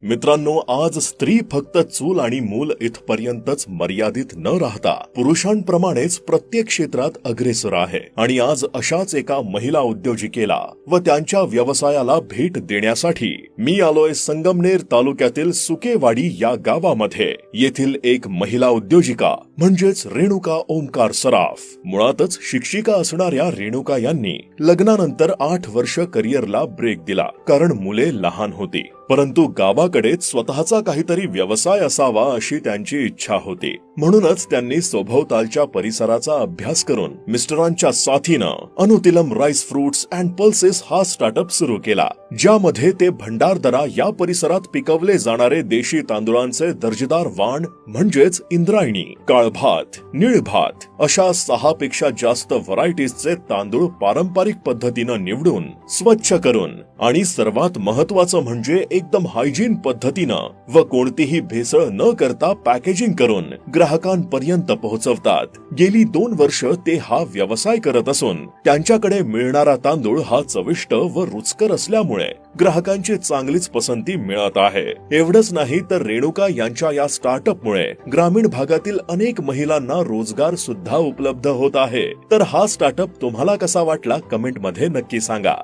मित्रांनो, आज स्त्री फक्त चूल आणि मूल इथपर्यंतच मर्यादित न राहता पुरुषांप्रमाणेच प्रत्येक क्षेत्रात अग्रेसर आहे. आणि आज अशाच एका महिला उद्योजिकेला व त्यांच्या व्यवसायाला भेट देण्यासाठी मी आलोय संगमनेर तालुक्यातील सुकेवाडी या गावामध्ये. येथील एक महिला उद्योजिका म्हणजेच रेणुका ओमकार सराफ. मुळातच शिक्षिका असणाऱ्या रेणुका यांनी लग्नानंतर 8 वर्ष करिअरला ब्रेक दिला, कारण मुले लहान होती. परंतु गावाकडेच स्वतःचा काहीतरी व्यवसाय असावा अशी त्यांची इच्छा होती. म्हणूनच त्यांनी सभोवतालच्या परिसराचा अभ्यास करून मिस्टरांच्या साथीनं अनुतिलम राईस फ्रुट्स अँड पल्सेस हा स्टार्टअप सुरू केला, ज्यामध्ये ते भंडारदरा या परिसरात पिकवले जाणारे देशी तांदुळांचे दर्जेदार वाण म्हणजेच इंद्रायणी, काळभात, निळभात अशा 6 पेक्षा जास्त व्हरायटीजचे तांदूळ पारंपरिक पद्धतीनं निवडून स्वच्छ करून आणि सर्वात महत्त्वाचं म्हणजे एकदम हायजीन पद्धतीनं व कोणतीही भेसळ न करता पॅकेजिंग करून ग्राहकांपर्यंत पोहोचवतात. गेली 2 वर्ष ते हा व्यवसाय करत असून त्यांच्याकडे मिळणारा तांदूळ हा चविष्ट व रुचकर असल्यामुळे ग्राहकांची चांगलीच पसंती मिळत आहे. एवढंच नाही तर रेणुका यांच्या या स्टार्टअपमुळे ग्रामीण भागातील अनेक महिलांना रोजगार सुद्धा उपलब्ध होत आहे. तर हा स्टार्टअप तुम्हाला कसा वाटला कमेंट मध्ये नक्की सांगा.